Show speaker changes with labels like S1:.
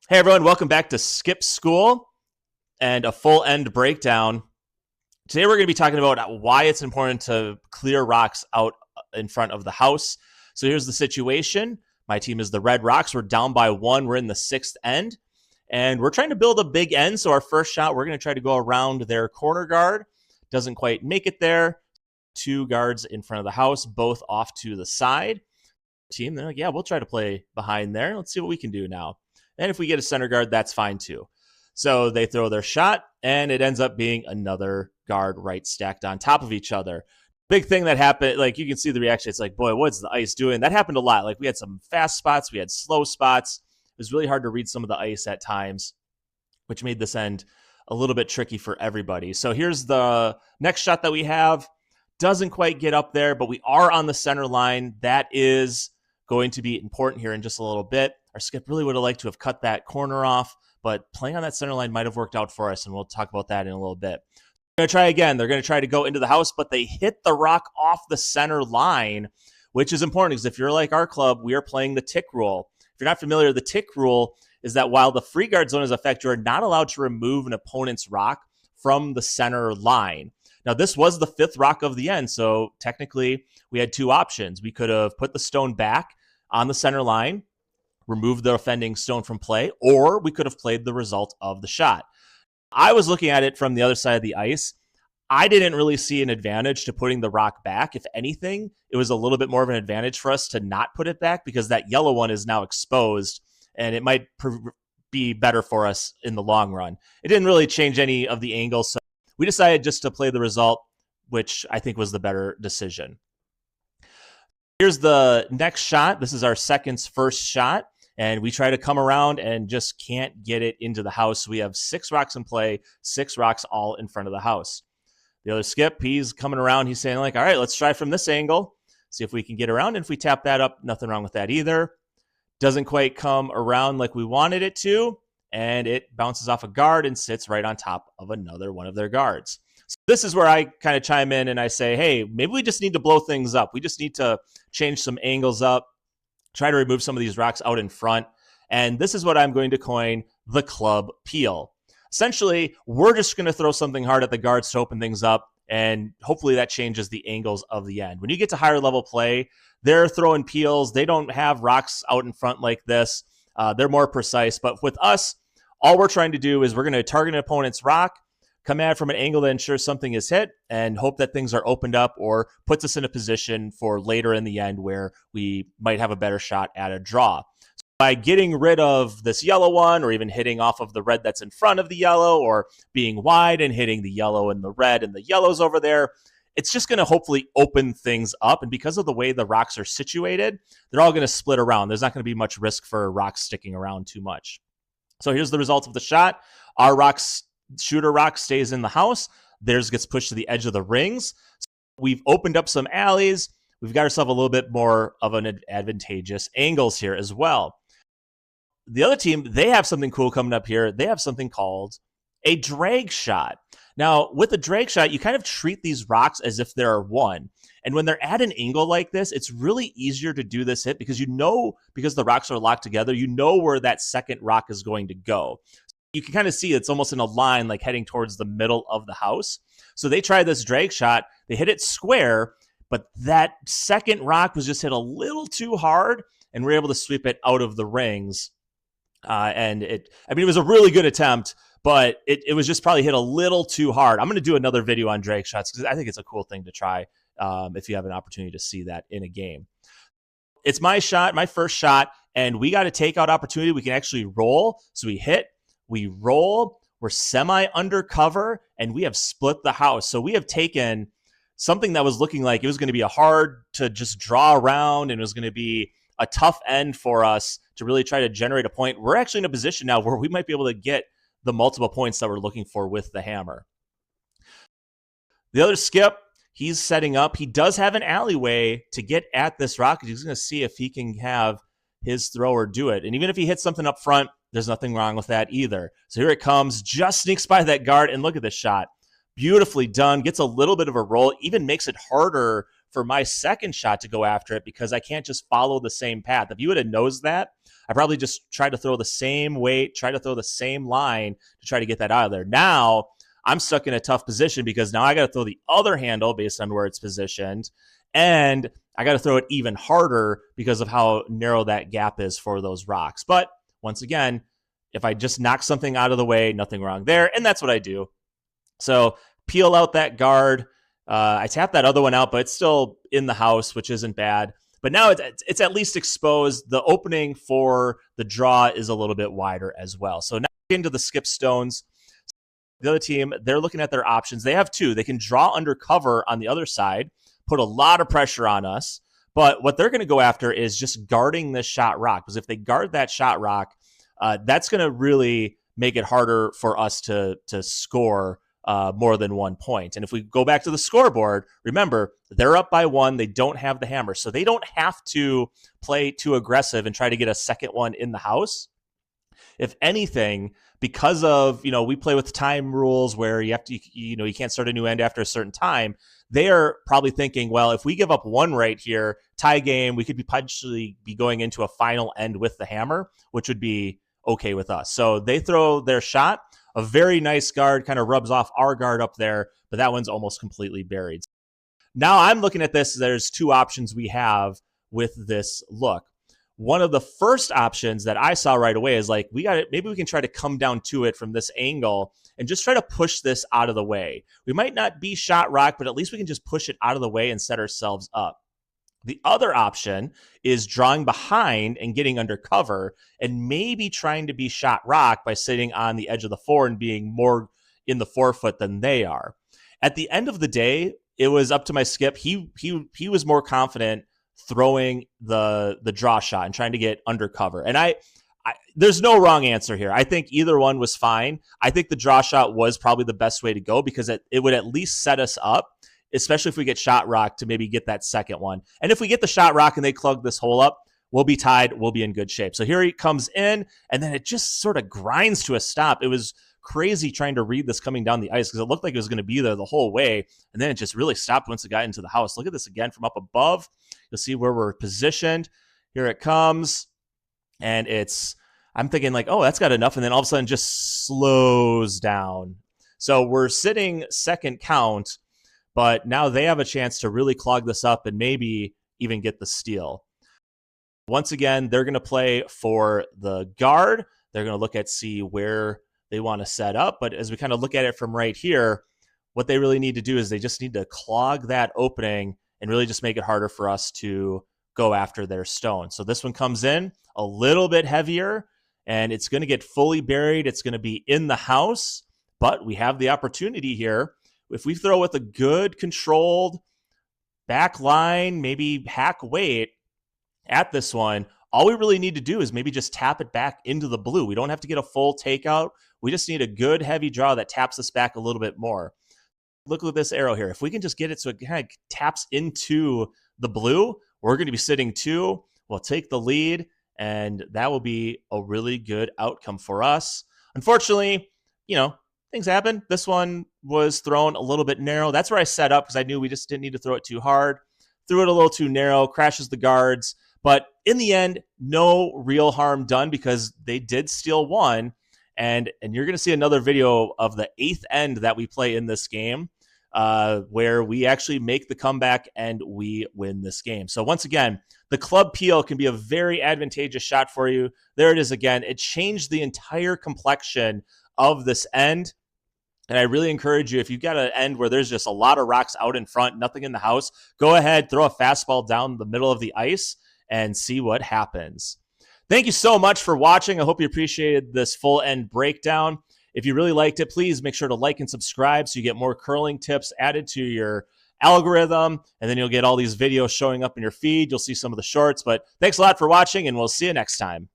S1: Hey everyone, welcome back to Skip School and a full end breakdown. Today we're going to be talking about why it's important to clear rocks out in front of the house. So here's the situation. My team is the Red Rocks. We're down by one. We're in the sixth end. And we're trying to build a big end. So our first shot, we're going to try to go around their corner guard. Doesn't quite make it there. Two guards in front of the house, both off to the side. Team, they're like, yeah, we'll try to play behind there. Let's see what we can do now. And if we get a center guard, that's fine too. So they throw their shot, and it ends up being another guard right stacked on top of each other. Big thing that happened, like you can see the reaction. It's like, boy, what's the ice doing? That happened a lot. Like we had some fast spots, we had slow spots. It was really hard to read some of the ice at times, which made this end a little bit tricky for everybody. So here's the next shot that we have. Doesn't quite get up there, but we are on the center line. That is going to be important here in just a little bit. Our skip really would have liked to have cut that corner off, but playing on that center line might have worked out for us, and we'll talk about that in a little bit. They're going to try again. They're going to try to go into the house, but they hit the rock off the center line, which is important because if you're like our club, we are playing the tick rule. If you're not familiar, the tick rule is that while the free guard zone is effect, you're not allowed to remove an opponent's rock from the center line. Now, this was the fifth rock of the end, so technically we had two options. We could have put the stone back on the center line, remove the offending stone from play, or we could have played the result of the shot. I was looking at it from the other side of the ice. I didn't really see an advantage to putting the rock back. If anything, it was a little bit more of an advantage for us to not put it back because that yellow one is now exposed, and it might be better for us in the long run. It didn't really change any of the angles, so we decided just to play the result, which I think was the better decision. Here's the next shot. This is our second's first shot, and we try to come around and just can't get it into the house. We have 6 rocks in play, 6 rocks all in front of the house. The other skip, he's coming around. He's saying like, all right, let's try from this angle, see if we can get around. And if we tap that up, nothing wrong with that either. Doesn't quite come around like we wanted it to, and it bounces off a guard and sits right on top of another one of their guards. So this is where I kind of chime in and I say, hey, maybe we just need to blow things up. We just need to change some angles up, try to remove some of these rocks out in front. And this is what I'm going to coin the club peel. Essentially, we're just going to throw something hard at the guards to open things up, and hopefully that changes the angles of the end. When you get to higher level play, they're throwing peels. They don't have rocks out in front like this. They're more precise. But with us, all we're trying to do is we're going to target an opponent's rock, come at it from an angle that ensures something is hit, and hope that things are opened up or puts us in a position for later in the end where we might have a better shot at a draw. So by getting rid of this yellow one, or even hitting off of the red that's in front of the yellow, or being wide and hitting the yellow and the red and the yellows over there, it's just going to hopefully open things up. And because of the way the rocks are situated, they're all going to split around. There's not going to be much risk for rocks sticking around too much. So here's the result of the shot. Our shooter rock stays in the house. Theirs gets pushed to the edge of the rings. So we've opened up some alleys. We've got ourselves a little bit more of an advantageous angles here as well. The other team, they have something cool coming up here. They have something called a drag shot. Now, with a drag shot, you kind of treat these rocks as if there are one. And when they're at an angle like this, it's really easier to do this hit because because the rocks are locked together, you know where that second rock is going to go. You can kind of see it's almost in a line, like heading towards the middle of the house. So they tried this drag shot. They hit it square, but that second rock was just hit a little too hard, and we're able to sweep it out of the rings. It was a really good attempt, but it was just probably hit a little too hard. I'm going to do another video on drag shots because I think it's a cool thing to try if you have an opportunity to see that in a game. It's my shot, my first shot, and we got a takeout opportunity. We can actually roll. So we hit, we roll, we're semi-undercover, and we have split the house. So we have taken something that was looking like it was going to be a hard to just draw around, and it was going to be a tough end for us to really try to generate a point. We're actually in a position now where we might be able to get the multiple points that we're looking for with the hammer. The other skip, he's setting up. He does have an alleyway to get at this rock. He's going to see if he can have his thrower do it. And even if he hits something up front, there's nothing wrong with that either. So here it comes, just sneaks by that guard, and look at this shot. Beautifully done, gets a little bit of a roll, even makes it harder for my second shot to go after it because I can't just follow the same path. If you would have knows that, I probably just tried to throw the same weight, try to throw the same line to try to get that out of there. Now I'm stuck in a tough position because now I got to throw the other handle based on where it's positioned. And I got to throw it even harder because of how narrow that gap is for those rocks. But once again, if I just knock something out of the way, nothing wrong there. And that's what I do. So peel out that guard. I tap that other one out, but it's still in the house, which isn't bad. But now it's at least exposed. The opening for the draw is a little bit wider as well. So now into the skip stones. The other team, they're looking at their options. They have two. They can draw under cover on the other side, put a lot of pressure on us. But what they're going to go after is just guarding this shot rock. Because if they guard that shot rock, that's going to really make it harder for us to score more than 1 point. And if we go back to the scoreboard, remember, they're up by 1. They don't have the hammer. So they don't have to play too aggressive and try to get a second one in the house. If anything, because of, we play with time rules where you have to, you can't start a new end after a certain time. They are probably thinking, well, if we give up 1 right here, tie game, we could potentially be going into a final end with the hammer, which would be okay with us. So they throw their shot. A very nice guard, kind of rubs off our guard up there, but that one's almost completely buried. Now I'm looking at this. There's 2 options we have with this look. One of the first options that I saw right away is like, maybe we can try to come down to it from this angle and just try to push this out of the way. We might not be shot rock, but at least we can just push it out of the way and set ourselves up. The other option is drawing behind and getting under cover and maybe trying to be shot rock by sitting on the edge of the 4 and being more in the 4-foot than they are. At the end of the day, it was up to my skip. He was more confident throwing the draw shot and trying to get under cover. And I there's no wrong answer here. I think either one was fine. I think the draw shot was probably the best way to go because it would at least set us up, especially if we get shot rock, to maybe get that second one. And if we get the shot rock and they plug this hole up, we'll be tied. We'll be in good shape. So here he comes in, and then it just sort of grinds to a stop. It was crazy trying to read this coming down the ice because it looked like it was going to be there the whole way. And then it just really stopped once it got into the house. Look at this again from up above. You'll see where we're positioned. Here it comes. And I'm thinking like, oh, that's got enough. And then all of a sudden just slows down. So we're sitting second count, but now they have a chance to really clog this up and maybe even get the steal. Once again, they're going to play for the guard. They're going to look at see where they want to set up. But as we kind of look at it from right here, what they really need to do is they just need to clog that opening and really just make it harder for us to go after their stone. So this one comes in a little bit heavier, and it's going to get fully buried. It's going to be in the house, but we have the opportunity here. If we throw with a good controlled back line, maybe hack weight at this one, all we really need to do is maybe just tap it back into the blue. We don't have to get a full takeout. We just need a good heavy draw that taps us back a little bit more. Look at this arrow here. If we can just get it so it kind of taps into the blue, we're going to be sitting 2. We'll take the lead, and that will be a really good outcome for us. Unfortunately, things happen. This one was thrown a little bit narrow. That's where I set up because I knew we just didn't need to throw it too hard. Threw it a little too narrow, crashes the guards. But in the end, no real harm done because they did steal 1. And you're going to see another video of the 8th end that we play in this game where we actually make the comeback and we win this game. So once again, the club peel can be a very advantageous shot for you. There it is again. It changed the entire complexion of this end. And I really encourage you, if you've got an end where there's just a lot of rocks out in front, nothing in the house, go ahead, throw a fastball down the middle of the ice and see what happens. Thank you so much for watching. I hope you appreciated this full end breakdown. If you really liked it, please make sure to like and subscribe so you get more curling tips added to your algorithm, and then you'll get all these videos showing up in your feed. You'll see some of the shorts, but thanks a lot for watching, and we'll see you next time.